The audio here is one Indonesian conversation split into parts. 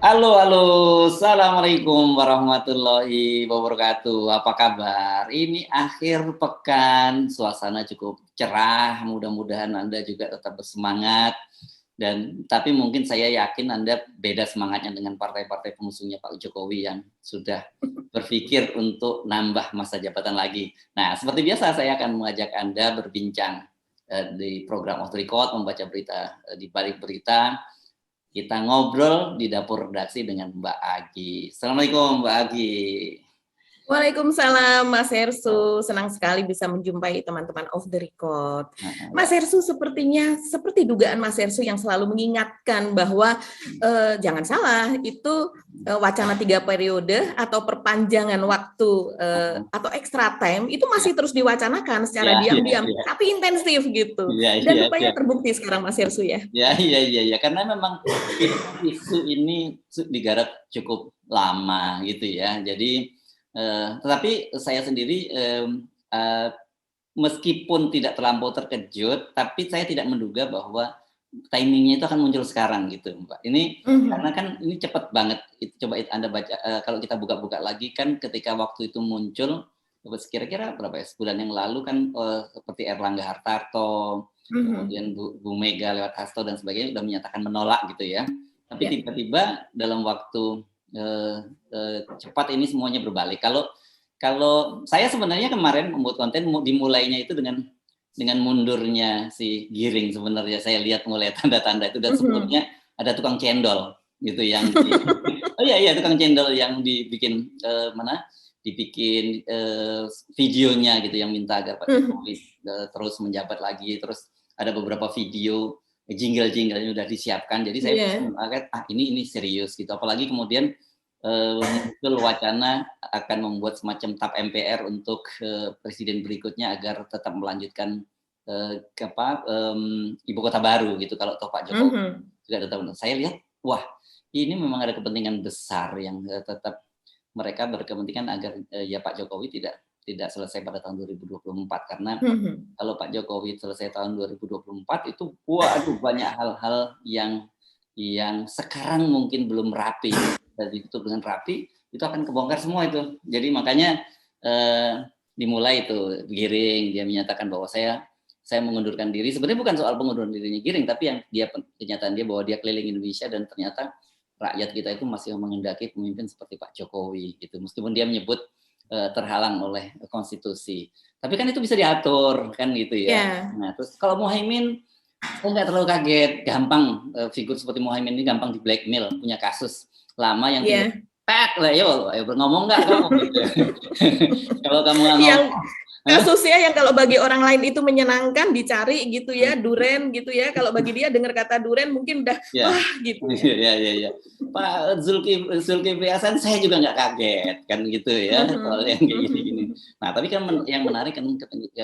Halo, halo. Assalamualaikum warahmatullahi wabarakatuh. Apa kabar? Ini akhir pekan, suasana cukup cerah. Mudah-mudahan Anda juga tetap bersemangat. Tapi mungkin saya yakin Anda beda semangatnya dengan partai-partai pengusungnya Pak Jokowi yang sudah berpikir untuk nambah masa jabatan lagi. Nah, seperti biasa saya akan mengajak Anda berbincang di program Off the Record, membaca berita di balik berita. Kita ngobrol di dapur redaksi dengan Mbak Agi. Assalamualaikum Mbak Agi. Waalaikumsalam Mas Hersu, senang sekali bisa menjumpai teman-teman Off the Record. Mas Hersu sepertinya seperti dugaan Mas Hersu yang selalu mengingatkan bahwa jangan salah, itu wacana 3 periode atau perpanjangan waktu atau extra time itu masih terus diwacanakan secara diam-diam, tapi intensif gitu. Dan rupanya terbukti sekarang Mas Hersu ya. Iya, karena memang isu ini digarap cukup lama gitu ya. Jadi tetapi saya sendiri meskipun tidak terlampau terkejut, tapi saya tidak menduga bahwa timingnya itu akan muncul sekarang gitu, Mbak. Ini karena kan ini cepat banget. Coba Anda baca, kalau kita buka-buka lagi kan ketika waktu itu muncul, kira-kira berapa ya, sebulan yang lalu kan seperti Erlangga Hartarto, kemudian Bu Mega lewat Hasto dan sebagainya sudah menyatakan menolak gitu ya. Tapi tiba-tiba dalam waktu cepat ini semuanya berbalik. Kalau saya sebenarnya kemarin membuat konten dimulainya itu dengan mundurnya si Giring sebenarnya. Saya lihat mulai tanda-tanda itu, dan sebelumnya ada tukang cendol gitu yang tukang cendol yang dibikin dibikin videonya gitu yang minta agar Pak Jokowi terus menjabat lagi. Terus ada beberapa video jingle-jingle yang sudah disiapkan. Jadi saya menganggap ini serius gitu. Apalagi kemudian muncul wacana akan membuat semacam tap MPR untuk presiden berikutnya agar tetap melanjutkan ibu kota baru gitu. Kalau toh Pak Jokowi juga tetap. Saya lihat, wah ini memang ada kepentingan besar yang tetap mereka berkepentingan agar ya Pak Jokowi tidak selesai pada tahun 2024, karena kalau Pak Jokowi selesai tahun 2024 itu waduh banyak hal-hal yang sekarang mungkin belum rapi, dan ditutup dengan rapi itu akan kebongkar semua itu. Jadi makanya dimulai itu Giring, dia menyatakan bahwa saya mengundurkan diri. Sebenarnya bukan soal pengunduran dirinya Giring, tapi yang kenyataan dia bahwa dia keliling Indonesia dan ternyata rakyat kita itu masih menghendaki pemimpin seperti Pak Jokowi gitu, meskipun dia menyebut terhalang oleh konstitusi. Tapi kan itu bisa diatur kan gitu ya. Nah, terus kalau Muhaimin, saya nggak terlalu kaget, gampang figur seperti Muhaimin ini gampang di blackmail, punya kasus lama yang pak lah, ayo ngomong nggak kamu gitu. Kalau kamu nggak ngomong, kasusnya yang kalau bagi orang lain itu menyenangkan dicari gitu ya, duren gitu ya. Kalau bagi dia dengar kata duren mungkin udah wah gitu. Iya. Pak Zulkifli Hasan saya juga nggak kaget kan gitu ya, soal yang kayak gini. Nah tapi kan yang menarik kan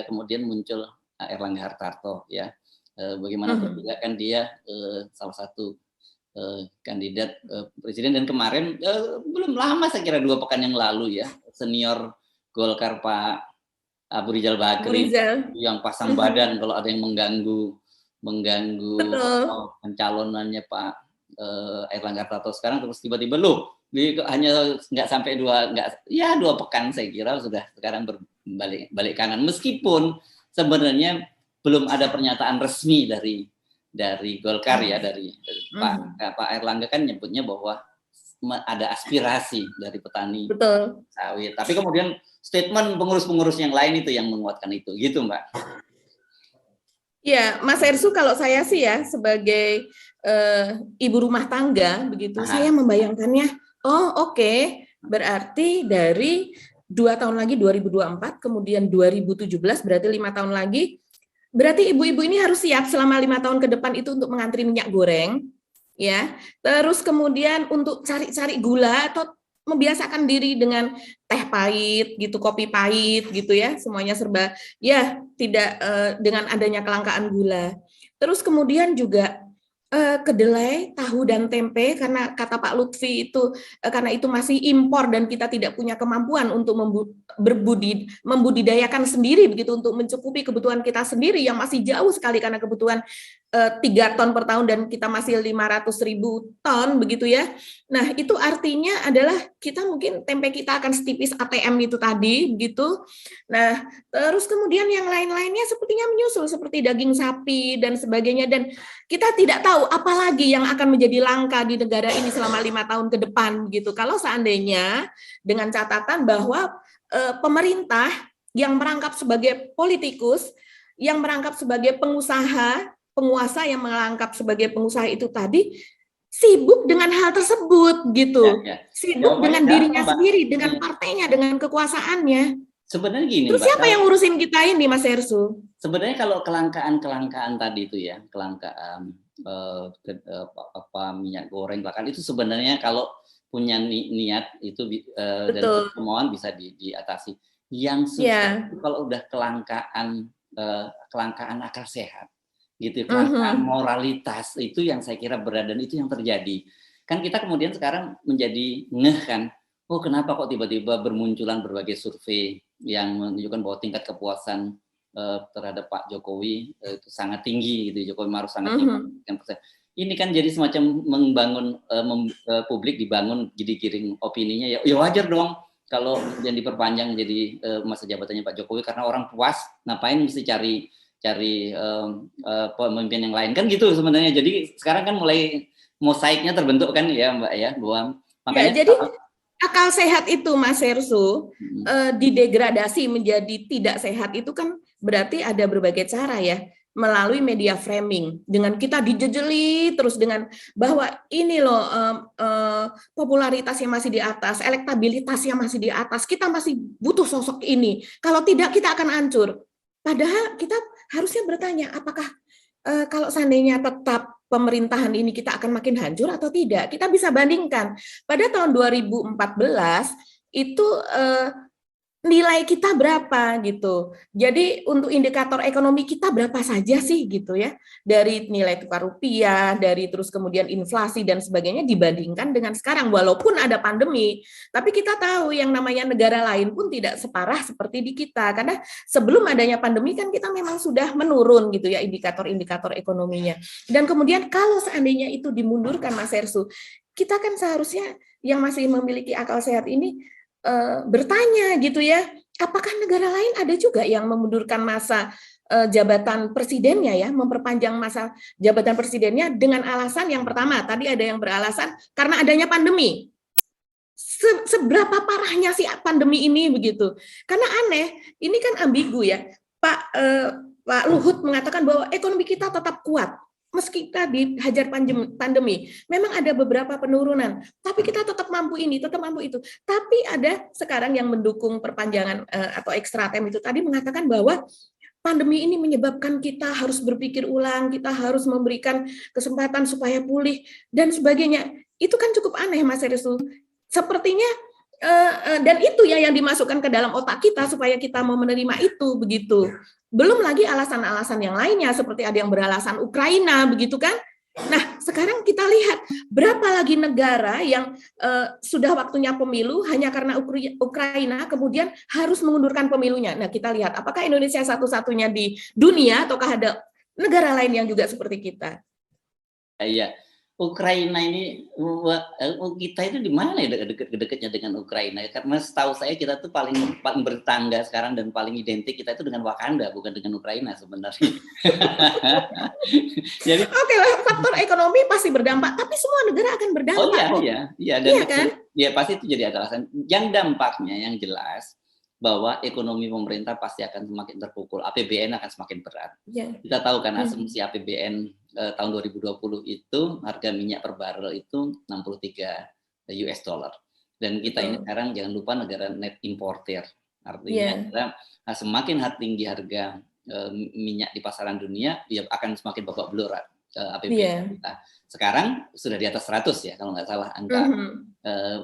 kemudian muncul Erlangga Hartarto ya. Bagaimanapun juga kan dia salah satu kandidat presiden, dan kemarin belum lama, saya kira 2 pekan yang lalu ya, senior Golkar Pak Abu Rizal Bakri yang pasang badan kalau ada yang mengganggu pencalonannya Pak Erlangga Hartarto sekarang, terus tiba-tiba hanya nggak sampai 2 pekan saya kira sudah sekarang berbalik kanan, meskipun sebenarnya belum ada pernyataan resmi dari Golkar ya, dari Pak Erlangga kan nyebutnya bahwa ada aspirasi dari petani sawit, tapi kemudian statement pengurus-pengurus yang lain itu yang menguatkan itu, gitu Mbak. Ya, Mas Hersu, kalau saya sih ya sebagai ibu rumah tangga begitu, saya membayangkannya, oke, berarti dari 2 tahun lagi 2024, kemudian 2017, berarti 5 tahun lagi, berarti ibu-ibu ini harus siap selama 5 tahun ke depan itu untuk mengantri minyak goreng, ya. Terus kemudian untuk cari-cari gula atau membiasakan diri dengan teh pahit gitu, kopi pahit gitu ya, semuanya serba ya tidak dengan adanya kelangkaan gula. Terus kemudian juga kedelai, tahu dan tempe, karena kata Pak Lutfi itu karena itu masih impor dan kita tidak punya kemampuan untuk membudidayakan sendiri begitu untuk mencukupi kebutuhan kita sendiri yang masih jauh sekali karena kebutuhan 3 ton per tahun dan kita masih 500.000 ton begitu ya. Nah, itu artinya adalah kita mungkin tempe kita akan setipis ATM itu tadi begitu. Nah, terus kemudian yang lain-lainnya sepertinya menyusul seperti daging sapi dan sebagainya, dan kita tidak tahu apa lagi yang akan menjadi langka di negara ini selama 5 tahun ke depan gitu. Kalau seandainya dengan catatan bahwa pemerintah yang merangkap sebagai politikus, yang merangkap sebagai penguasa yang merangkap sebagai pengusaha itu tadi sibuk dengan hal tersebut gitu, sibuk dengan dirinya sendiri, dengan partainya, dengan kekuasaannya. Sebenarnya gini, terus Mbak, siapa yang ngurusin kita ini, Mas Hersu? Sebenarnya kalau kelangkaan tadi itu ya, kelangkaan minyak goreng, kelangkaan itu sebenarnya kalau punya niat itu dan kemauan bisa diatasi. Yang susah itu kalau udah kelangkaan akal sehat, gitu, kelangkaan moralitas itu yang saya kira berat, dan itu yang terjadi. Kan kita kemudian sekarang menjadi ngeh kan, oh kenapa kok tiba-tiba bermunculan berbagai survei yang menunjukkan bahwa tingkat kepuasan terhadap Pak Jokowi itu sangat tinggi gitu, Jokowi Maruf sangat tinggi. Ini kan jadi semacam membangun publik dibangun jadi giring opininya, ya wajar dong kalau yang diperpanjang jadi masa jabatannya Pak Jokowi, karena orang puas, ngapain mesti cari pemimpin yang lain kan gitu sebenarnya. Jadi sekarang kan mulai mosaiknya terbentuk kan ya Mbak ya, bahwa makanya jadi akal sehat itu Mas Hersu didegradasi menjadi tidak sehat itu kan berarti ada berbagai cara ya, melalui media framing, dengan kita dijejeli terus dengan bahwa ini loh popularitasnya masih di atas, elektabilitasnya masih di atas, kita masih butuh sosok ini, kalau tidak kita akan hancur. Padahal kita harusnya bertanya, apakah kalau seandainya tetap pemerintahan ini kita akan makin hancur atau tidak? Kita bisa bandingkan. Pada tahun 2014 itu nilai kita berapa gitu. Jadi untuk indikator ekonomi kita berapa saja sih gitu ya. Dari nilai tukar rupiah, dari terus kemudian inflasi dan sebagainya dibandingkan dengan sekarang. Walaupun ada pandemi, tapi kita tahu yang namanya negara lain pun tidak separah seperti di kita. Karena sebelum adanya pandemi kan kita memang sudah menurun gitu ya indikator-indikator ekonominya. Dan kemudian kalau seandainya itu dimundurkan Mas Hersu, kita kan seharusnya yang masih memiliki akal sehat ini bertanya gitu ya, apakah negara lain ada juga yang memundurkan masa jabatan presidennya ya, memperpanjang masa jabatan presidennya dengan alasan yang pertama, tadi ada yang beralasan karena adanya pandemi. Seberapa parahnya sih pandemi ini begitu? Karena aneh, ini kan ambigu ya. Pak Luhut mengatakan bahwa ekonomi kita tetap kuat. Meski kita dihajar pandemi, memang ada beberapa penurunan, tapi kita tetap mampu ini, tetap mampu itu. Tapi ada sekarang yang mendukung perpanjangan atau extra time itu tadi mengatakan bahwa pandemi ini menyebabkan kita harus berpikir ulang, kita harus memberikan kesempatan supaya pulih dan sebagainya. Itu kan cukup aneh, Mas Hersu. Sepertinya dan itu ya yang dimasukkan ke dalam otak kita supaya kita mau menerima itu begitu. Belum lagi alasan-alasan yang lainnya seperti ada yang beralasan Ukraina begitu kan. Nah, sekarang kita lihat berapa lagi negara yang sudah waktunya pemilu hanya karena Ukraina kemudian harus mengundurkan pemilunya. Nah, kita lihat apakah Indonesia satu-satunya di dunia ataukah ada negara lain yang juga seperti kita. Iya. Ukraina ini, kita itu di mana ya deket-deketnya dengan Ukraina? Karena setahu saya kita tuh paling bertangga sekarang dan paling identik kita itu dengan Wakanda, bukan dengan Ukraina sebenarnya. Jadi oke lah, faktor ekonomi pasti berdampak, tapi semua negara akan berdampak. Oh iya, dan iya kan? Ya pasti itu jadi alasan. Yang dampaknya yang jelas bahwa ekonomi pemerintah pasti akan semakin terpukul, APBN akan semakin berat. Ya. Kita tahu kan asumsi APBN tahun 2020 itu harga minyak per barrel itu 63 US dollar. Dan kita ini sekarang jangan lupa negara net importer. Artinya semakin tinggi harga minyak di pasaran dunia, ya akan semakin babak belur APBN kita. Sekarang sudah di atas 100 ya kalau nggak salah angka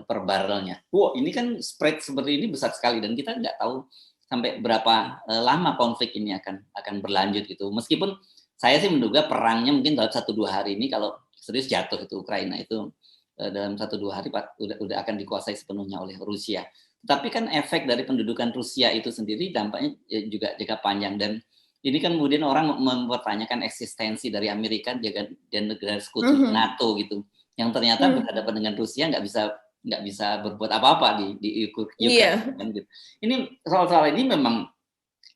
per barrelnya. Wow, ini kan spread seperti ini besar sekali dan kita nggak tahu sampai berapa lama konflik ini akan berlanjut gitu. Meskipun saya sih menduga perangnya mungkin dalam 1-2 hari ini kalau serius jatuh itu Ukraina itu dalam 1-2 hari udah akan dikuasai sepenuhnya oleh Rusia. Tapi kan efek dari pendudukan Rusia itu sendiri dampaknya juga jangka panjang dan ini kan kemudian orang mempertanyakan eksistensi dari Amerika dan negara sekutu NATO gitu, yang ternyata berhadapan dengan Rusia nggak bisa berbuat apa-apa di Ukraina kan gitu. Ini soal-soal ini memang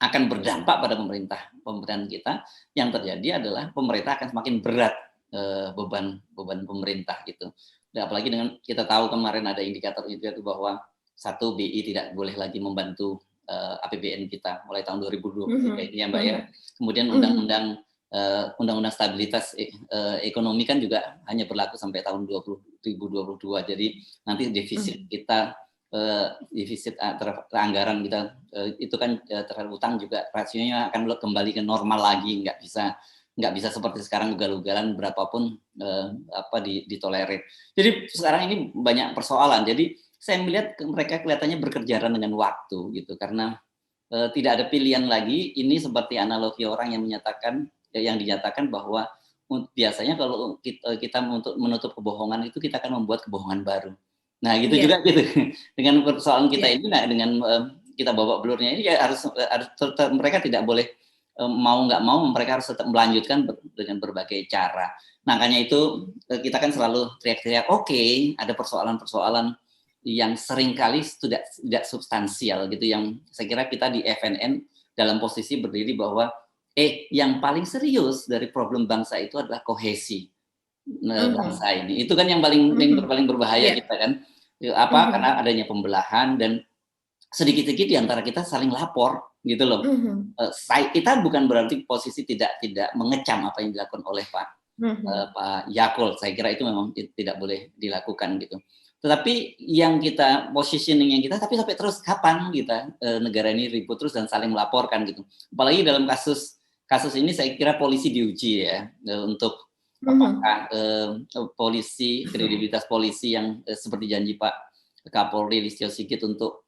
akan berdampak pada pemerintahan kita. Yang terjadi adalah pemerintah akan semakin berat beban pemerintah gitu. Dan apalagi dengan kita tahu kemarin ada indikator bahwa satu BI tidak boleh lagi membantu APBN kita mulai tahun 2020 ini ya Mbak ya. Kemudian undang-undang stabilitas ekonomi kan juga hanya berlaku sampai tahun 2022. Jadi nanti defisit kita defisit anggaran kita itu kan terhadap utang juga rasionya akan kembali ke normal lagi, nggak bisa seperti sekarang ugal-ugalan berapapun ditolerir. Jadi sekarang ini banyak persoalan. Jadi saya melihat mereka kelihatannya berkejaran dengan waktu gitu, karena tidak ada pilihan lagi. Ini seperti analogi orang yang dinyatakan bahwa biasanya kalau kita untuk menutup kebohongan itu kita akan membuat kebohongan baru. Nah gitu juga gitu dengan persoalan kita ini, nah dengan kita babak belurnya ini ya harus mereka tidak boleh mau nggak mau mereka harus tetap melanjutkan dengan berbagai cara. Nah, makanya itu kita kan selalu teriak-teriak, oke, ada persoalan-persoalan yang seringkali tidak substansial gitu, yang saya kira kita di FNN dalam posisi berdiri bahwa yang paling serius dari problem bangsa itu adalah kohesi bangsa ini. Itu kan yang paling berbahaya kita kan. Karena adanya pembelahan dan sedikit-sedikit di antara kita saling lapor gitu loh. Kita bukan berarti posisi tidak mengecam apa yang dilakukan oleh Pak Yakult. Saya kira itu memang tidak boleh dilakukan gitu. Tetapi yang kita positioning yang kita, tapi sampai terus kapan kita negara ini ribut terus dan saling melaporkan gitu. Apalagi dalam kasus ini saya kira polisi diuji ya untuk apakah kredibilitas polisi yang seperti janji Pak Kapolri Listio Sigit untuk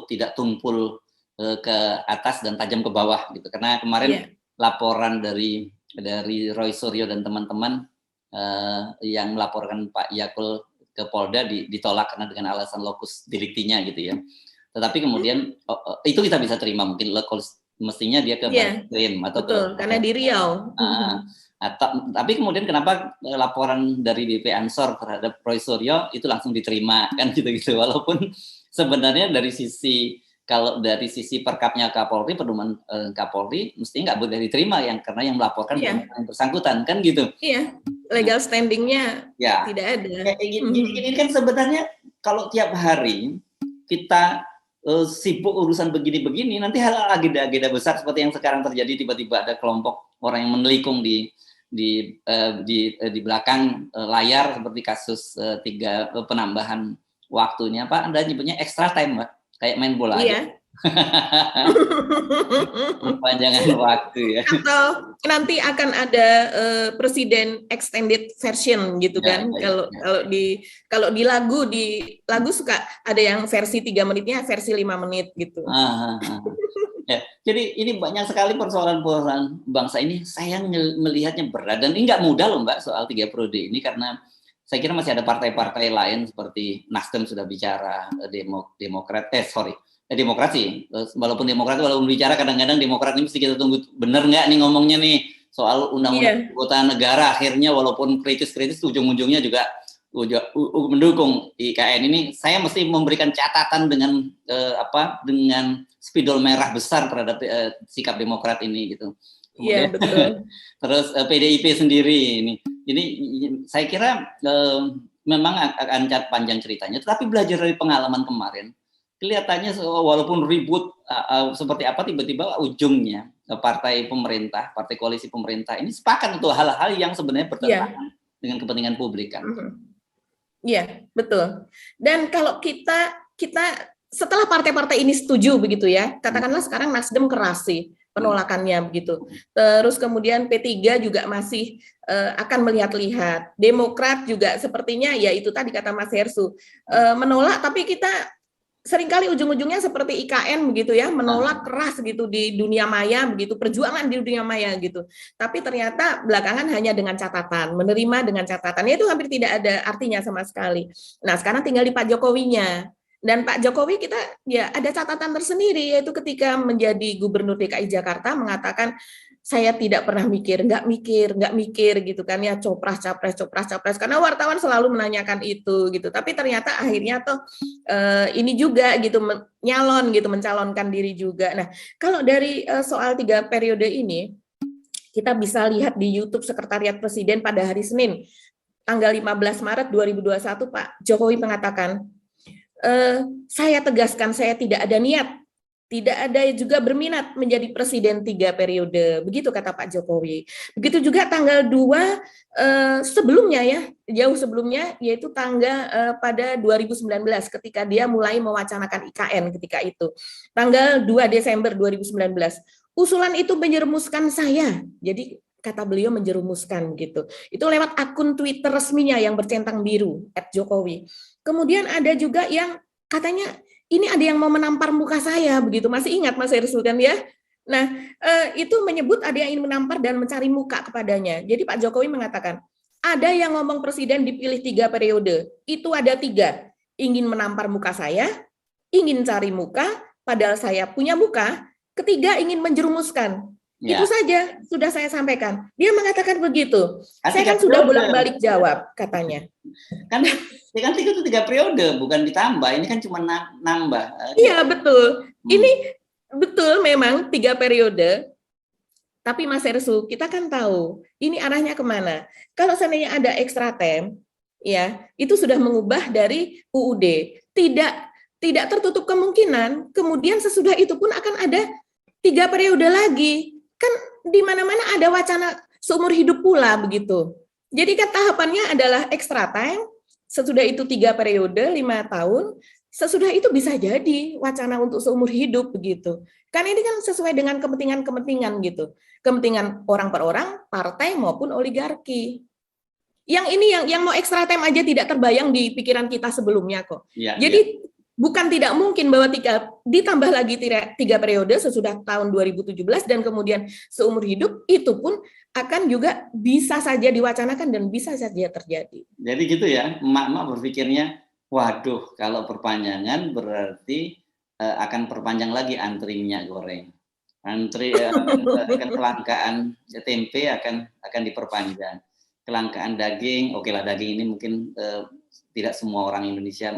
tidak tumpul ke atas dan tajam ke bawah gitu. Karena kemarin laporan dari Roy Suryo dan teman-teman yang melaporkan Pak Yakult ke Polda ditolak karena dengan alasan locus delicti-nya gitu ya. Tetapi kemudian itu kita bisa terima, mungkin mestinya dia ke Barreskrim atau karena di Riau. Tapi kemudian kenapa laporan dari BP Ansor terhadap Roy Suryo itu langsung diterima kan gitu-gitu, walaupun sebenarnya dari sisi perkapnya Kapolri, pedoman Kapolri mesti nggak boleh diterima karena yang melaporkan yang bersangkutan kan gitu. Iya, legal standing-nya tidak ada. Ini kan sebenarnya kalau tiap hari kita sibuk urusan begini-begini, nanti hal agenda-agenda besar seperti yang sekarang terjadi, tiba-tiba ada kelompok orang yang menelikung di belakang layar seperti kasus 3 penambahan waktunya, Pak, Anda nyebutnya extra time, Pak, kayak main bola aja. Perpanjangan waktu ya. Atau nanti akan ada presiden extended version gitu kan. Kalau di lagu suka ada yang versi 3 menitnya, versi 5 menit gitu. Ya, jadi ini banyak sekali persoalan bangsa ini. Saya melihatnya berat dan ini nggak mudah loh Mbak soal 3 periode ini, karena saya kira masih ada partai-partai lain seperti Nasdem sudah bicara, demokrasi. Walaupun bicara, kadang-kadang Demokrat ini mesti kita tunggu bener nggak nih ngomongnya nih soal undang-undang ibu kota negara. Akhirnya walaupun kritis ujung-ujungnya juga mendukung IKN ini. Saya mesti memberikan catatan dengan dengan spidol merah besar terhadap sikap Demokrat ini gitu. Kemudian, betul. Terus PDIP sendiri ini saya kira memang akan panjang ceritanya. Tetapi belajar dari pengalaman kemarin, kelihatannya walaupun ribut seperti apa, tiba-tiba ujungnya partai koalisi pemerintah ini sepakat untuk hal-hal yang sebenarnya bertentangan dengan kepentingan publik kan. Iya, betul. Dan kalau kita setelah partai-partai ini setuju begitu ya, katakanlah sekarang Nasdem keras sih penolakannya begitu. Terus kemudian P3 juga masih akan melihat-lihat. Demokrat juga sepertinya ya itu tadi kata Mas Hersu menolak, tapi kita seringkali ujung-ujungnya seperti IKN begitu ya, menolak keras gitu di dunia maya begitu, perjuangan di dunia maya gitu. Tapi ternyata belakangan hanya dengan catatan, menerima dengan catatan, itu hampir tidak ada artinya sama sekali. Nah sekarang tinggal di Pak Jokowinya. Dan Pak Jokowi kita ya ada catatan tersendiri, yaitu ketika menjadi Gubernur DKI Jakarta mengatakan saya tidak pernah nggak mikir gitu kan ya, copras karena wartawan selalu menanyakan itu gitu. Tapi ternyata akhirnya tuh ini juga gitu mencalonkan diri juga. Nah, kalau dari soal 3 periode ini kita bisa lihat di YouTube Sekretariat Presiden pada hari Senin tanggal 15 Maret 2021 Pak Jokowi mengatakan, saya tegaskan saya tidak ada niat, tidak ada juga berminat menjadi presiden 3 periode. Begitu kata Pak Jokowi. Begitu juga tanggal 2 sebelumnya ya, jauh sebelumnya, yaitu tanggal pada 2019 ketika dia mulai mewacanakan IKN ketika itu. Tanggal 2 Desember 2019. Usulan itu menjerumuskan saya. Jadi kata beliau menjerumuskan gitu. Itu lewat akun Twitter resminya yang bercentang biru @jokowi. Kemudian ada juga yang katanya ini ada yang mau menampar muka saya begitu. Masih ingat Mas Heru kan ya? Nah, itu menyebut ada yang ingin menampar dan mencari muka kepadanya. Jadi Pak Jokowi mengatakan, ada yang ngomong presiden dipilih 3 periode. Itu ada 3. Ingin menampar muka saya, ingin cari muka, padahal saya punya muka. Ketiga, ingin menjerumuskan. Ya. Itu saja sudah saya sampaikan. Dia mengatakan begitu. Saya kan sudah bolak-balik jawab katanya. Kan itu 3 periode, bukan ditambah. Ini kan cuma nambah. Iya betul. Ini betul memang 3 periode. Tapi Mas Ersu, kita kan tahu ini arahnya kemana. Kalau seandainya ada extra term, ya itu sudah mengubah dari UUD. Tidak tertutup kemungkinan. Kemudian sesudah itu pun akan ada 3 periode lagi. Kan di mana-mana ada wacana seumur hidup pula begitu. Jadi kan tahapannya adalah extra time, sesudah itu 3 periode, 5 tahun, sesudah itu bisa jadi wacana untuk seumur hidup begitu. Kan ini kan sesuai dengan kepentingan-kepentingan gitu. Kepentingan orang per orang, partai maupun oligarki. Yang ini yang mau extra time aja tidak terbayang di pikiran kita sebelumnya kok. Ya, jadi bukan tidak mungkin bahwa ditambah lagi 3 periode sesudah tahun 2017 dan kemudian seumur hidup, itu pun akan juga bisa saja diwacanakan dan bisa saja terjadi. Jadi gitu ya, emak-emak berpikirnya, waduh kalau perpanjangan berarti akan perpanjang lagi antri minyak goreng. Akan kelangkaan tempe akan diperpanjang. Kelangkaan daging, oke lah daging ini mungkin tidak semua orang Indonesia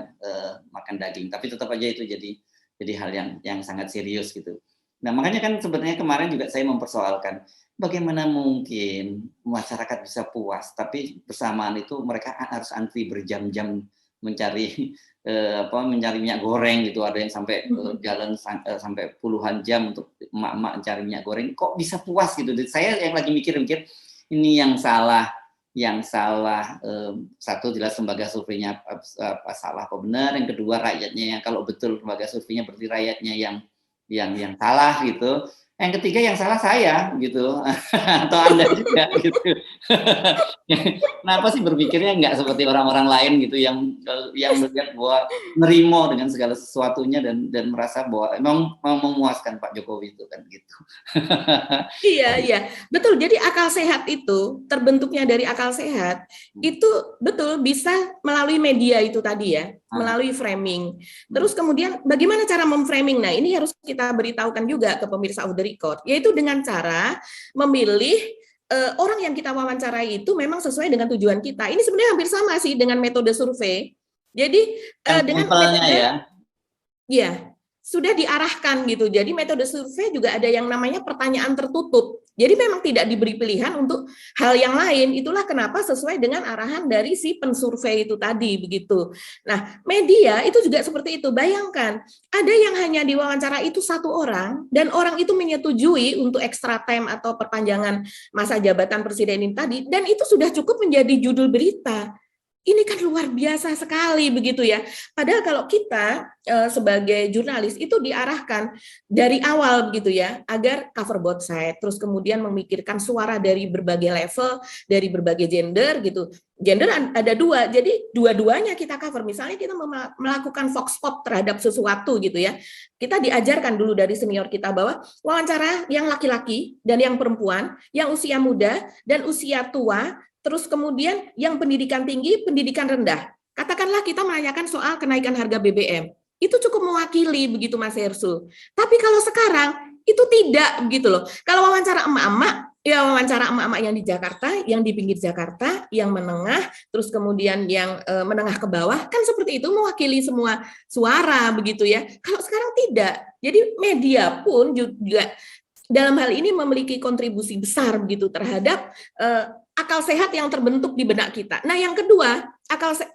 makan daging, tapi tetap aja itu jadi hal yang sangat serius gitu. Nah makanya kan sebenarnya kemarin juga saya mempersoalkan bagaimana mungkin masyarakat bisa puas, tapi bersamaan itu mereka harus antri berjam-jam mencari minyak goreng gitu. Ada yang sampai jalan sampai puluhan jam untuk emak-emak mencari minyak goreng. Kok bisa puas gitu? Saya yang lagi mikir-mikir ini yang salah. Satu jelas lembaga surveinya salah apa benar, yang kedua rakyatnya yang kalau betul lembaga surveinya berarti rakyatnya yang salah gitu, yang ketiga yang salah saya gitu atau Anda juga gitu. Kenapa sih berpikirnya nggak seperti orang-orang lain gitu yang melihat bahwa nerimo dengan segala sesuatunya dan merasa bahwa emang memuaskan Pak Jokowi itu kan gitu. Iya, betul. Jadi akal sehat itu terbentuknya dari akal sehat itu betul bisa melalui media itu tadi ya, melalui framing. Terus kemudian bagaimana cara memframing? Nah ini harus kita beritahukan juga ke pemirsa Off the Record, yaitu dengan cara memilih orang yang kita wawancarai itu memang sesuai dengan tujuan kita. Ini sebenarnya hampir sama sih dengan metode survei. Jadi dengan metode ya sudah diarahkan gitu. Jadi metode survei juga ada yang namanya pertanyaan tertutup. Jadi memang tidak diberi pilihan untuk hal yang lain. Itulah kenapa sesuai dengan arahan dari si pensurvei itu tadi begitu. Nah, media itu juga seperti itu. Bayangkan, ada yang hanya diwawancara itu 1 orang dan orang itu menyetujui untuk extra time atau perpanjangan masa jabatan presiden ini tadi, dan itu sudah cukup menjadi judul berita. Ini kan luar biasa sekali begitu ya. Padahal kalau kita sebagai jurnalis itu diarahkan dari awal begitu ya, agar cover both side, terus kemudian memikirkan suara dari berbagai level, dari berbagai gender gitu. Gender ada 2, jadi dua-duanya kita cover. Misalnya kita melakukan vox pop terhadap sesuatu gitu ya. Kita diajarkan dulu dari senior kita bahwa wawancara yang laki-laki dan yang perempuan, yang usia muda dan usia tua, terus kemudian yang pendidikan tinggi, pendidikan rendah. Katakanlah kita menanyakan soal kenaikan harga BBM. itu cukup mewakili begitu Mas Hersu. Tapi kalau sekarang itu tidak begitu loh. Kalau wawancara emak-emak, ya wawancara emak-emak yang di Jakarta, yang di pinggir Jakarta, yang menengah, terus kemudian yang menengah ke bawah, kan seperti itu mewakili semua suara begitu ya. Kalau sekarang tidak. Jadi media pun juga dalam hal ini memiliki kontribusi besar begitu terhadap akal sehat yang terbentuk di benak kita. Nah, yang kedua,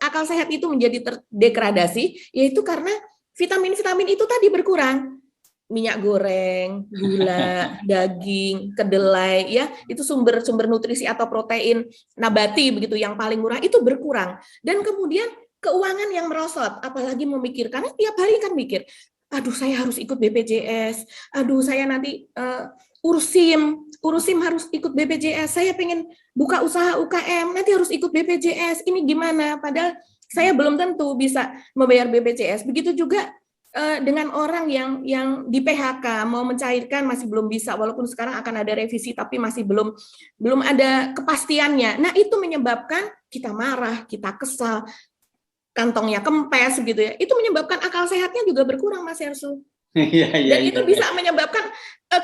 akal sehat itu menjadi terdegradasi, yaitu karena vitamin-vitamin itu tadi berkurang. Minyak goreng, gula, daging, kedelai, ya itu sumber-sumber nutrisi atau protein nabati begitu yang paling murah itu berkurang. Dan kemudian keuangan yang merosot, apalagi memikirkan tiap hari kan mikir, aduh saya harus ikut BPJS, aduh saya nanti urus SIM harus ikut BPJS, saya pengen buka usaha UKM, nanti harus ikut BPJS, ini gimana? Padahal saya belum tentu bisa membayar BPJS. Begitu juga dengan orang yang di PHK mau mencairkan masih belum bisa, walaupun sekarang akan ada revisi tapi masih belum ada kepastiannya. Nah, itu menyebabkan kita marah, kita kesal, kantongnya kempes gitu ya. Itu menyebabkan akal sehatnya juga berkurang Mas Hersu. Dan itu bisa menyebabkan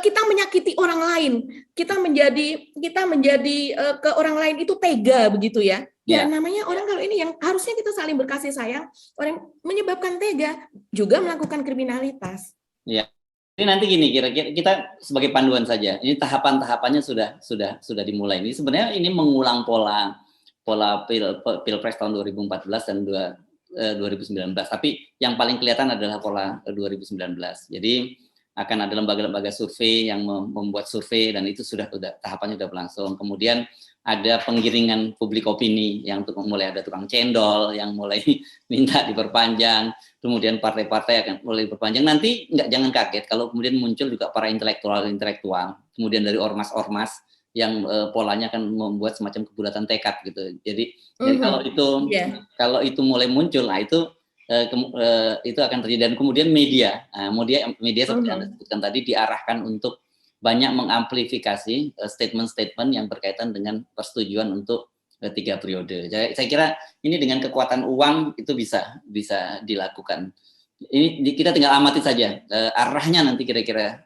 kita menyakiti orang lain. Kita menjadi ke orang lain itu tega begitu ya. Ya, namanya orang kalau ini yang harusnya kita saling berkasih sayang, orang menyebabkan tega juga melakukan kriminalitas. Ya. Ini nanti gini, kira-kira kita sebagai panduan saja. Ini tahapan-tahapannya sudah dimulai. Ini sebenarnya ini mengulang pola Pilpres tahun 2014 dan 2019. Tapi yang paling kelihatan adalah pola 2019. Jadi akan ada lembaga-lembaga survei yang membuat survei dan itu tahapannya sudah berlangsung. Kemudian ada penggiringan publik opini yang mulai ada tukang cendol yang mulai minta diperpanjang, kemudian partai-partai akan mulai diperpanjang. Nanti jangan kaget kalau kemudian muncul juga para intelektual, kemudian dari ormas-ormas yang polanya akan membuat semacam kebulatan tekad gitu. Jadi kalau itu mulai muncul, nah itu akan terjadi. Dan kemudian media seperti Anda sebutkan tadi diarahkan untuk banyak mengamplifikasi statement-statement yang berkaitan dengan persetujuan untuk 3 periode. Saya kira ini dengan kekuatan uang itu bisa dilakukan. Ini kita tinggal amati saja arahnya nanti kira-kira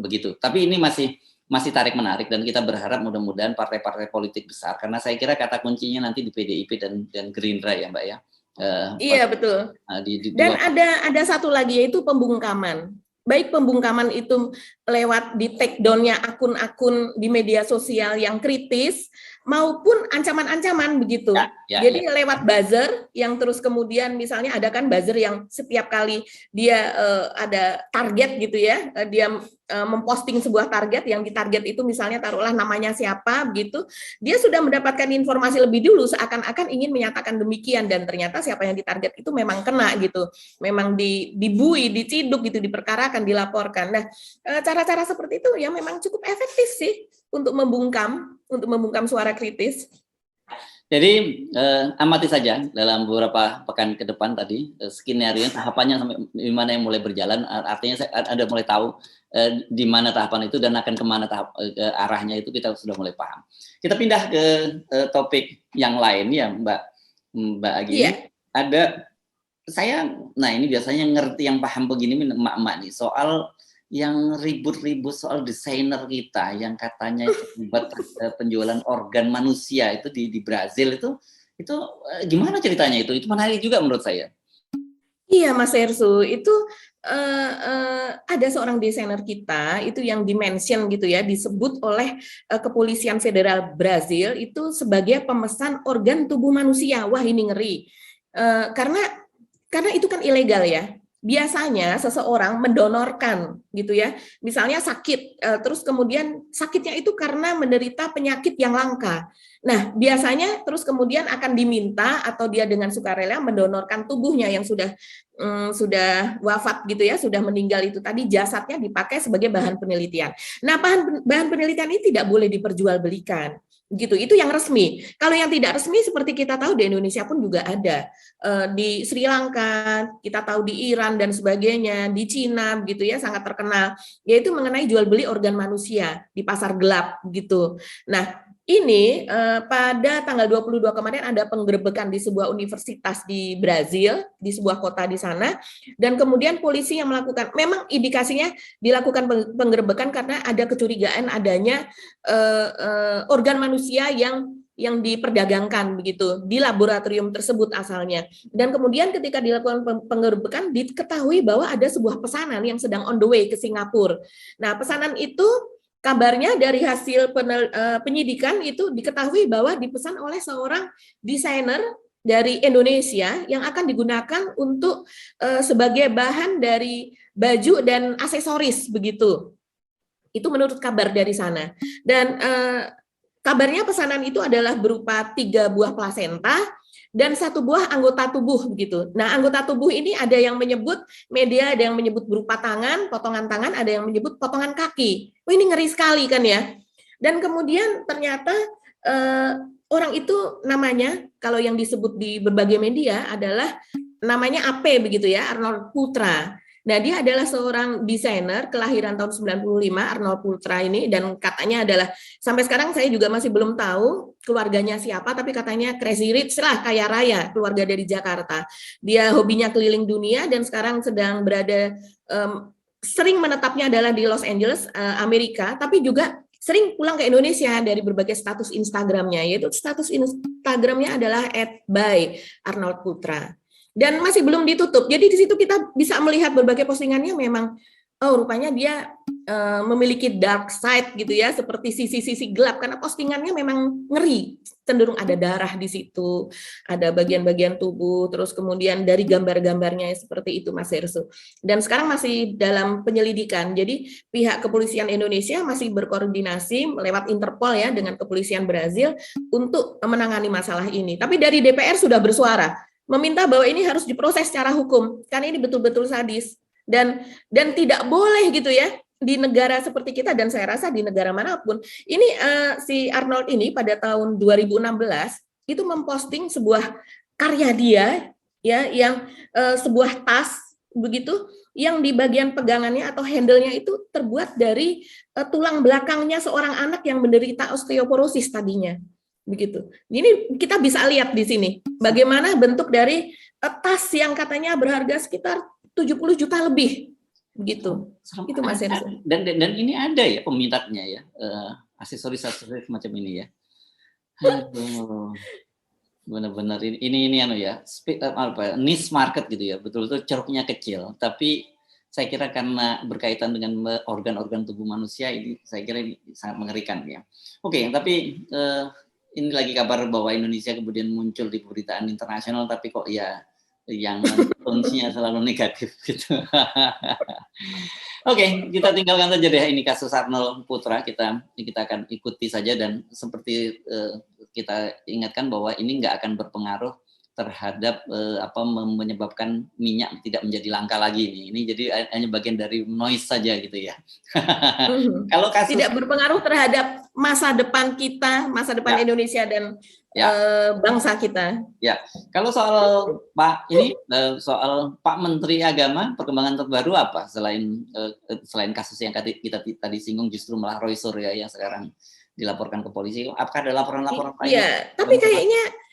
begitu. Tapi ini masih tarik menarik dan kita berharap mudah-mudahan partai-partai politik besar, karena saya kira kata kuncinya nanti di PDIP dan Gerindra ya Mbak ya. Iya betul. Dan ada satu lagi yaitu pembungkaman. Baik pembungkaman itu lewat di take down-nya akun-akun di media sosial yang kritis maupun ancaman-ancaman begitu. Jadi lewat buzzer yang terus kemudian misalnya ada kan buzzer yang setiap kali dia ada target gitu ya, dia memposting sebuah target yang ditarget itu misalnya taruhlah namanya siapa begitu, dia sudah mendapatkan informasi lebih dulu seakan-akan ingin menyatakan demikian dan ternyata siapa yang ditarget itu memang kena gitu, memang dibui, diciduk gitu, diperkarakan, dilaporkan. Nah, cara-cara seperti itu ya memang cukup efektif sih untuk membungkam suara kritis. Jadi amati saja dalam beberapa pekan ke depan tadi skenario tahapannya sampai di mana yang mulai berjalan, artinya Anda mulai tahu di mana tahapan itu dan akan kemana arahnya itu kita sudah mulai paham. Kita pindah ke topik yang lain ya Mbak Agi. Ada nah ini biasanya ngerti yang paham begini emak-emak nih soal yang ribut-ribut soal desainer kita yang katanya buat penjualan organ manusia itu di Brazil itu gimana ceritanya itu menarik juga menurut saya. Iya Mas Hersu, itu ada seorang desainer kita itu yang dimention gitu ya, disebut oleh Kepolisian Federal Brazil itu sebagai pemesan organ tubuh manusia. Wah ini ngeri, karena itu kan ilegal ya. Biasanya seseorang mendonorkan gitu ya, misalnya sakit, terus kemudian sakitnya itu karena menderita penyakit yang langka. Nah, biasanya terus kemudian akan diminta atau dia dengan sukarela mendonorkan tubuhnya yang sudah wafat gitu ya, sudah meninggal itu tadi, jasadnya dipakai sebagai bahan penelitian. Nah, bahan penelitian ini tidak boleh diperjualbelikan. Gitu, itu yang resmi. Kalau yang tidak resmi seperti kita tahu di Indonesia pun juga ada, di Sri Lanka, kita tahu di Iran dan sebagainya, di Cina gitu ya, sangat terkenal, yaitu mengenai jual beli organ manusia di pasar gelap gitu. Nah, ini pada tanggal 22 kemarin ada penggerebekan di sebuah universitas di Brazil, di sebuah kota di sana, dan kemudian polisi yang melakukan, memang indikasinya dilakukan penggerebekan karena ada kecurigaan adanya organ manusia yang diperdagangkan begitu di laboratorium tersebut asalnya. Dan kemudian ketika dilakukan penggerebekan diketahui bahwa ada sebuah pesanan yang sedang on the way ke Singapura. Nah, pesanan itu kabarnya dari hasil penyidikan itu diketahui bahwa dipesan oleh seorang desainer dari Indonesia yang akan digunakan untuk sebagai bahan dari baju dan aksesoris begitu. Itu menurut kabar dari sana. Dan kabarnya pesanan itu adalah berupa 3 buah plasenta dan 1 buah anggota tubuh begitu. Nah, anggota tubuh ini ada yang menyebut media, ada yang menyebut berupa tangan, potongan tangan, ada yang menyebut potongan kaki. Wah, ini ngeri sekali kan ya. Dan kemudian ternyata orang itu namanya, kalau yang disebut di berbagai media adalah namanya AP begitu ya, Arnold Putra. Nah, dia adalah seorang desainer kelahiran tahun 95, Arnold Putra ini, dan katanya adalah, sampai sekarang saya juga masih belum tahu keluarganya siapa, tapi katanya crazy rich lah, kaya raya, keluarga dari Jakarta. Dia hobinya keliling dunia dan sekarang sedang berada, sering menetapnya adalah di Los Angeles, Amerika, tapi juga sering pulang ke Indonesia dari berbagai status Instagramnya, yaitu status Instagramnya adalah @by_Arnold_Putra. Dan masih belum ditutup. Jadi di situ kita bisa melihat berbagai postingannya memang, oh rupanya dia memiliki dark side gitu ya, seperti sisi-sisi gelap, karena postingannya memang ngeri, cenderung ada darah di situ, ada bagian-bagian tubuh, terus kemudian dari gambar-gambarnya seperti itu, Mas Hersu. Dan sekarang masih dalam penyelidikan, jadi pihak kepolisian Indonesia masih berkoordinasi lewat Interpol ya dengan kepolisian Brazil untuk menangani masalah ini. Tapi dari DPR sudah bersuara, meminta bahwa ini harus diproses secara hukum, karena ini betul-betul sadis dan tidak boleh gitu ya di negara seperti kita, dan saya rasa di negara manapun. Ini si Arnold ini pada tahun 2016 itu memposting sebuah karya dia ya, yang sebuah tas begitu yang di bagian pegangannya atau handle-nya itu terbuat dari tulang belakangnya seorang anak yang menderita osteoporosis tadinya. Begitu. Ini kita bisa lihat di sini bagaimana bentuk dari tas yang katanya berharga sekitar 70 juta lebih. Begitu. Itu Mas Hersu. Dan ini ada ya peminatnya ya, aksesoris macam ini ya. Aduh. Benar-benar ini anu ya, niche market gitu ya, betul-betul ceruknya kecil, tapi saya kira karena berkaitan dengan organ-organ tubuh manusia ini, saya kira ini sangat mengerikan ya. Oke, tapi ini lagi kabar bahwa Indonesia kemudian muncul di pemberitaan internasional, tapi kok ya yang fungsinya selalu negatif gitu. Oke, kita tinggalkan saja deh ini kasus Arnold Putra, kita akan ikuti saja, dan seperti kita ingatkan bahwa ini nggak akan berpengaruh terhadap menyebabkan minyak tidak menjadi langka lagi ini jadi hanya bagian dari noise saja gitu ya. Kalau kasus tidak berpengaruh terhadap masa depan kita, masa depan ya. Indonesia dan bangsa kita. Ya, kalau soal soal Pak Menteri Agama, perkembangan terbaru apa selain kasus yang kita tadi singgung, justru malah Roy Suryo yang sekarang dilaporkan ke polisi. Apakah ada laporan-laporan lain? Iya, tapi kayaknya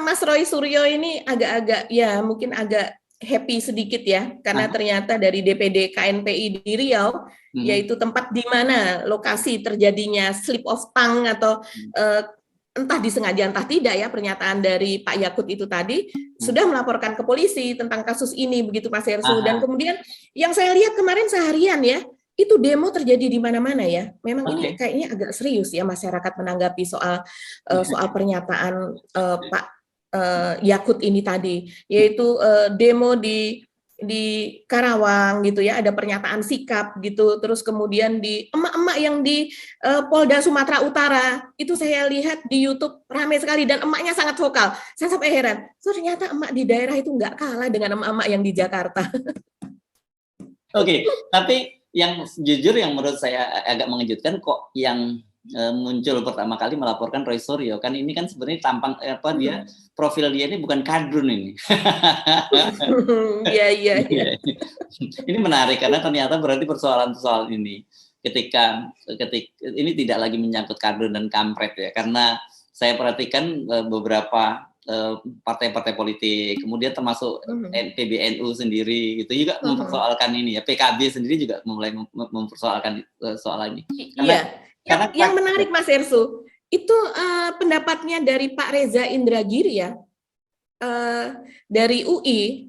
Mas Roy Suryo ini agak-agak ya mungkin agak happy sedikit ya, karena ternyata dari DPD KNPI di Riau, yaitu tempat di mana lokasi terjadinya slip of tongue atau entah disengaja entah tidak ya, pernyataan dari Pak Yakut itu tadi sudah melaporkan ke polisi tentang kasus ini begitu Mas Hersu. Dan kemudian yang saya lihat kemarin seharian ya, itu demo terjadi di mana-mana ya. Memang ini kayaknya agak serius ya masyarakat menanggapi soal pernyataan Pak Yakut ini tadi, yaitu demo di Karawang gitu ya, ada pernyataan sikap gitu, terus kemudian di emak-emak yang di Polda Sumatera Utara itu saya lihat di YouTube ramai sekali dan emaknya sangat vokal. Saya sampai heran, ternyata emak di daerah itu nggak kalah dengan emak-emak yang di Jakarta. Oke, tapi yang jujur yang menurut saya agak mengejutkan kok yang muncul pertama kali melaporkan Roy Suryo, kan ini kan sebenarnya tampang dia profil dia ini bukan kadrun ini. Iya. Ini menarik karena ternyata berarti persoalan ini ketika ini tidak lagi menyangkut kardus dan kampret ya, karena saya perhatikan beberapa partai-partai politik, kemudian termasuk PBNU sendiri, itu juga mempersoalkan ini ya. PKB sendiri juga mulai mempersoalkan soal ini. Karena yang menarik Mas Ersu, itu pendapatnya dari Pak Reza Indragiri ya, dari UI.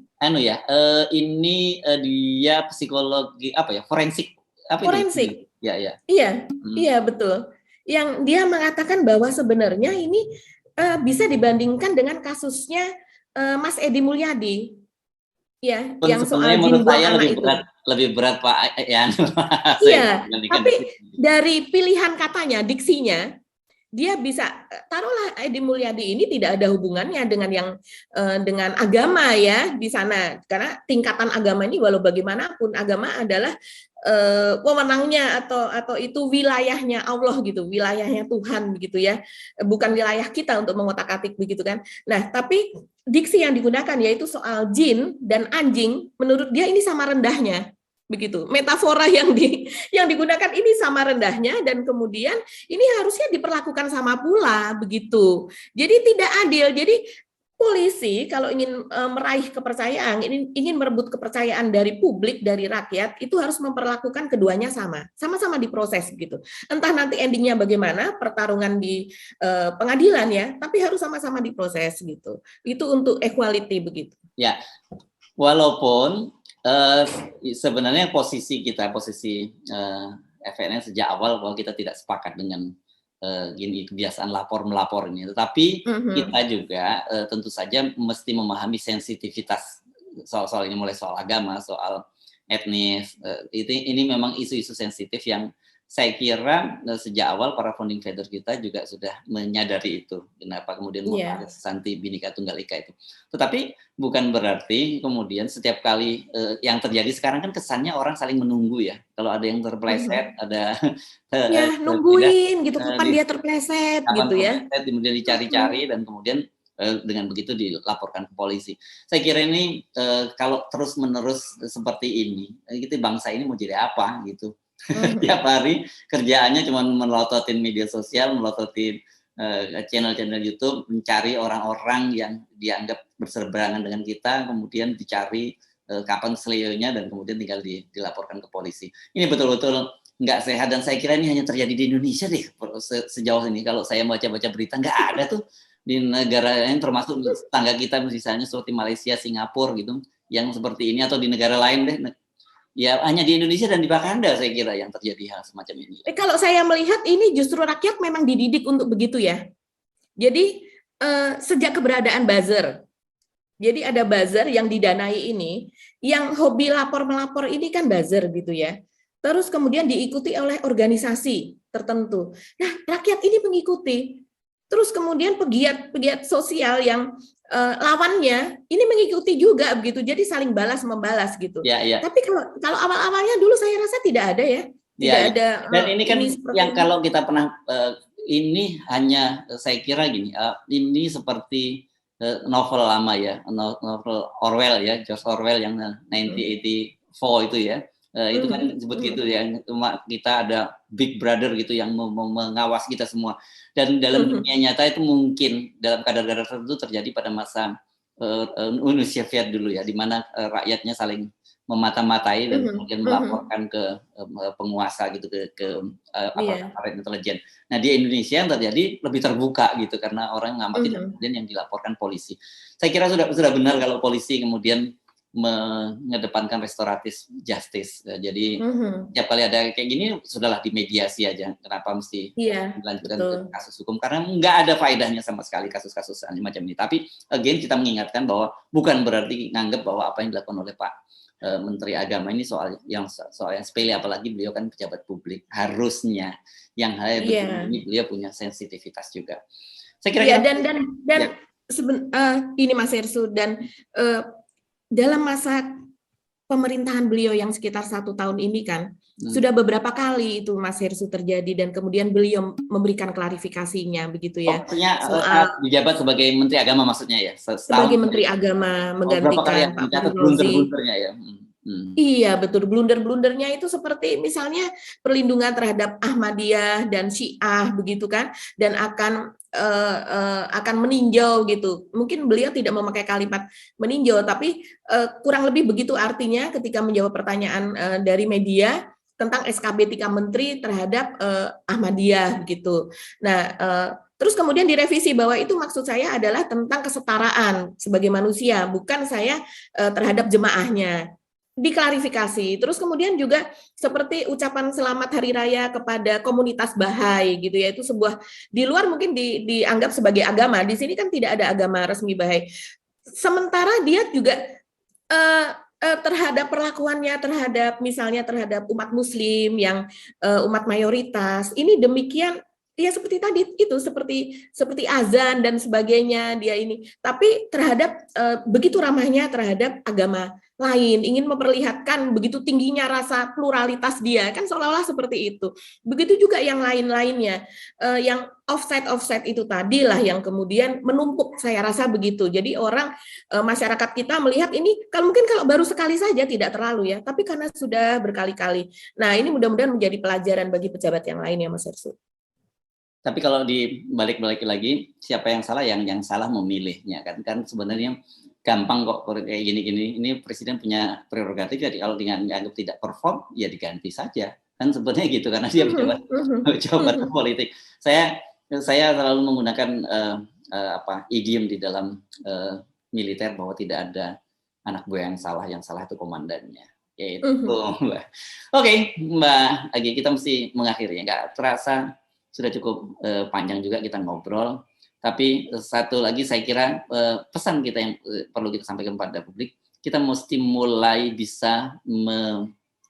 Ini dia psikologi forensik. Forensik. Ya. Iya betul. Yang dia mengatakan bahwa sebenarnya ini bisa dibandingkan dengan kasusnya Mas Edi Mulyadi, ya, yang soal jin buang anak itu. Lebih berat Pak Yan. Iya, tapi dari pilihan katanya, diksinya, dia bisa taruhlah Edi Mulyadi ini tidak ada hubungannya dengan agama ya di sana, karena tingkatan agama ini walau bagaimanapun agama adalah wewenangnya atau itu wilayahnya Allah gitu, wilayahnya Tuhan begitu ya, bukan wilayah kita untuk mengotak-atik begitu kan. Nah, tapi diksi yang digunakan yaitu soal jin dan anjing, menurut dia ini sama rendahnya begitu. Metafora yang digunakan ini sama rendahnya, dan kemudian ini harusnya diperlakukan sama pula begitu. Jadi tidak adil. Jadi polisi kalau ingin meraih kepercayaan, ingin merebut kepercayaan dari publik, dari rakyat, itu harus memperlakukan keduanya sama-sama diproses gitu. Entah nanti endingnya bagaimana, pertarungan di pengadilan ya, tapi harus sama-sama diproses gitu. Itu untuk equality begitu. Ya, walaupun sebenarnya posisi FNN sejak awal bahwa kita tidak sepakat dengan kebiasaan lapor-melapor ini, tetapi kita juga tentu saja mesti memahami sensitivitas soal ini, mulai soal agama, soal etnis, ini memang isu-isu sensitif yang saya kira sejak awal para founding father kita juga sudah menyadari itu, kenapa kemudian Santi Bhinneka Tunggal Ika itu. Tetapi bukan berarti kemudian setiap kali yang terjadi sekarang kan kesannya orang saling menunggu ya. Kalau ada yang terpleset, ada nungguin gitu, kapan dia terpleset gitu ya. Kemudian dicari-cari dan kemudian dengan begitu dilaporkan ke polisi. Saya kira ini kalau terus-menerus seperti ini, gitu bangsa ini mau jadi apa gitu. Tiap hari kerjaannya cuma melototin media sosial, melototin channel-channel YouTube, mencari orang-orang yang dianggap berseberangan dengan kita, kemudian dicari kapan selionya dan kemudian tinggal dilaporkan ke polisi. Ini betul-betul nggak sehat, dan saya kira ini hanya terjadi di Indonesia deh sejauh ini. Kalau saya baca-baca berita, nggak ada tuh di negara lain, termasuk tetangga kita misalnya seperti Malaysia, Singapura gitu, yang seperti ini, atau di negara lain deh. Ya hanya di Indonesia dan di Bakanda saya kira yang terjadi hal semacam ini. Kalau saya melihat ini justru rakyat memang dididik untuk begitu ya. Jadi sejak keberadaan buzzer, jadi ada buzzer yang didanai ini, yang hobi lapor-melapor ini kan buzzer gitu ya. Terus kemudian diikuti oleh organisasi tertentu. Nah, rakyat ini mengikuti. Terus kemudian pegiat sosial yang lawannya ini mengikuti juga begitu, jadi saling balas membalas gitu. Tapi kalau awal-awalnya dulu saya rasa tidak ada ya, tidak ada. Dan ini kan yang kalau kita pernah ini hanya saya kira gini, ini seperti novel lama ya, novel Orwell ya, George Orwell yang 1984 itu ya. Itu kan disebut gitu ya, kita ada big brother gitu yang mengawasi kita semua, dan dalam dunia nyata itu mungkin dalam kadar-kadar tertentu terjadi pada masa Uni Soviet dulu ya, di mana rakyatnya saling memata-matai dan kemudian melaporkan ke penguasa gitu, ke aparat intelijen. Nah di Indonesia yang terjadi lebih terbuka gitu, karena orang ngamati dan kemudian yang dilaporkan polisi. Saya kira sudah benar kalau polisi kemudian mengedepankan restoratif justice. Jadi setiap kali ada kayak gini sudahlah dimediasi aja. Kenapa mesti dilanjutkan ke kasus hukum? Karena nggak ada faedahnya sama sekali kasus-kasus macam ini. Tapi again kita mengingatkan bahwa bukan berarti nganggap bahwa apa yang dilakukan oleh Pak Menteri Agama ini soal yang sepele, apalagi beliau kan pejabat publik. Harusnya yang hal begini beliau punya sensitivitas juga. Saya kira ini Mas Ersu, dan dalam masa pemerintahan beliau yang sekitar 1 tahun ini kan, sudah beberapa kali itu Mas Hersu terjadi, dan kemudian beliau memberikan klarifikasinya begitu ya. Soal dijabat sebagai Menteri Agama maksudnya ya? Sebagai Menteri Agama menggantikan Pak Fahru Razi. Ya? Iya, betul. Blunder-blundernya itu seperti misalnya perlindungan terhadap Ahmadiyah dan Syiah begitu kan, dan akan meninjau gitu. Mungkin beliau tidak memakai kalimat meninjau, tapi kurang lebih begitu artinya ketika menjawab pertanyaan dari media tentang SKB 3 Menteri terhadap Ahmadiyah begitu. Nah, terus kemudian direvisi bahwa itu maksud saya adalah tentang kesetaraan sebagai manusia, bukan saya terhadap jemaahnya, diklarifikasi. Terus kemudian juga seperti ucapan selamat hari raya kepada komunitas Bahai gitu ya, itu sebuah di luar mungkin dianggap sebagai agama. Di sini kan tidak ada agama resmi Bahai. Sementara dia juga terhadap perlakuannya terhadap misalnya terhadap umat muslim yang umat mayoritas ini demikian, ya seperti tadi itu seperti azan dan sebagainya dia ini, tapi terhadap begitu ramahnya terhadap agama lain, ingin memperlihatkan begitu tingginya rasa pluralitas dia, kan seolah-olah seperti itu. Begitu juga yang lain-lainnya, yang offset itu tadilah yang kemudian menumpuk, saya rasa begitu. Jadi orang, masyarakat kita melihat ini, kalau mungkin kalau baru sekali saja tidak terlalu ya, tapi karena sudah berkali-kali. Nah ini mudah-mudahan menjadi pelajaran bagi pejabat yang lain ya Mas Ersu. Tapi kalau dibalik-balik lagi, siapa yang salah? Yang salah memilihnya kan sebenarnya gampang kok kayak gini-gini. Ini presiden punya prerogatif, jadi kalau dianggap tidak perform, ya diganti saja. Kan sebenarnya gitu, karena dia pejabat politik. Saya selalu menggunakan idiom di dalam militer bahwa tidak ada anak buah yang salah itu komandannya. Yaitu Mbak. Oke, Mbak Agi, kita mesti mengakhiri. Nggak terasa sudah cukup panjang juga kita ngobrol. Tapi satu lagi saya kira pesan kita yang perlu kita sampaikan pada publik, kita mesti mulai bisa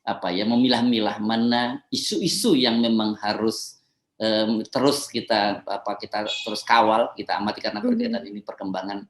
memilah-milah mana isu-isu yang memang harus terus kita terus kawal, kita amati karena berkaitan ini perkembangan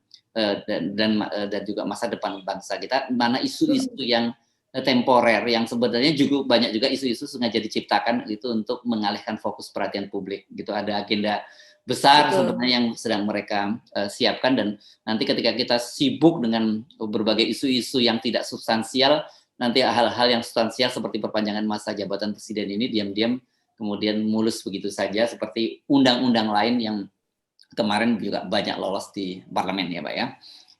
dan juga masa depan bangsa kita, mana isu-isu yang temporer yang sebenarnya juga banyak juga isu-isu sengaja diciptakan itu untuk mengalihkan fokus perhatian publik gitu. Ada agenda besar sebenarnya yang sedang mereka siapkan, dan nanti ketika kita sibuk dengan berbagai isu-isu yang tidak substansial, nanti hal-hal yang substansial seperti perpanjangan masa jabatan presiden ini diam-diam kemudian mulus begitu saja, seperti undang-undang lain yang kemarin juga banyak lolos di parlemen ya Pak ya.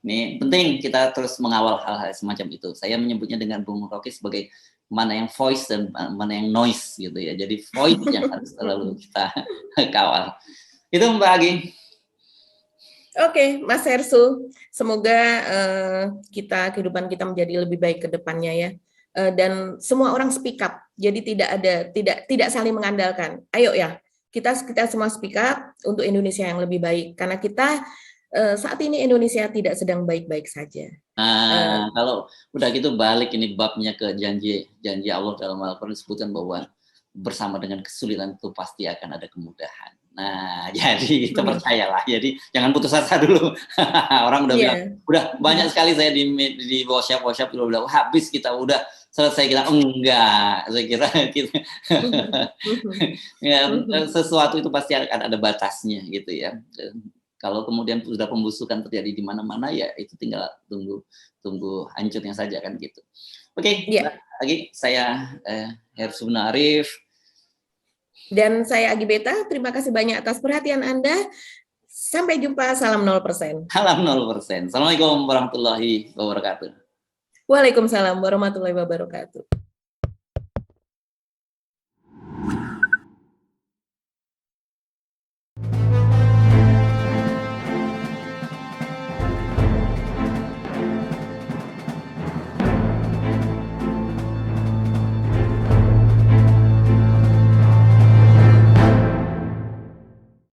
Ini penting kita terus mengawal hal-hal semacam itu. Saya menyebutnya dengan Bung Rocky sebagai mana yang voice dan mana yang noise gitu ya. Jadi voice yang harus selalu kita kawal. Itu Mbak Agi. Oke, Mas Hersu, semoga kehidupan kita menjadi lebih baik ke depannya ya. Dan semua orang speak up. Jadi tidak saling mengandalkan. Ayo ya, kita semua speak up untuk Indonesia yang lebih baik, karena kita saat ini Indonesia tidak sedang baik-baik saja. Nah, kalau udah gitu balik ini babnya ke janji Allah dalam Al-Quran disebutkan bahwa bersama dengan kesulitan itu pasti akan ada kemudahan. Nah, jadi kita percayalah. Jadi jangan putus asa dulu. Orang udah bilang, udah banyak sekali saya di workshop udah bilang habis kita udah selesai, kita enggak. Saya kira gitu. Sesuatu itu pasti akan ada batasnya gitu ya. Kalau kemudian sudah pembusukan terjadi di mana-mana ya itu tinggal tunggu hancurnya saja kan gitu. Oke, lagi saya Hersu Arif dan saya Agi Beta. Terima kasih banyak atas perhatian Anda. Sampai jumpa. Salam 0%. Salam 0%. Assalamualaikum warahmatullahi wabarakatuh. Waalaikumsalam warahmatullahi wabarakatuh.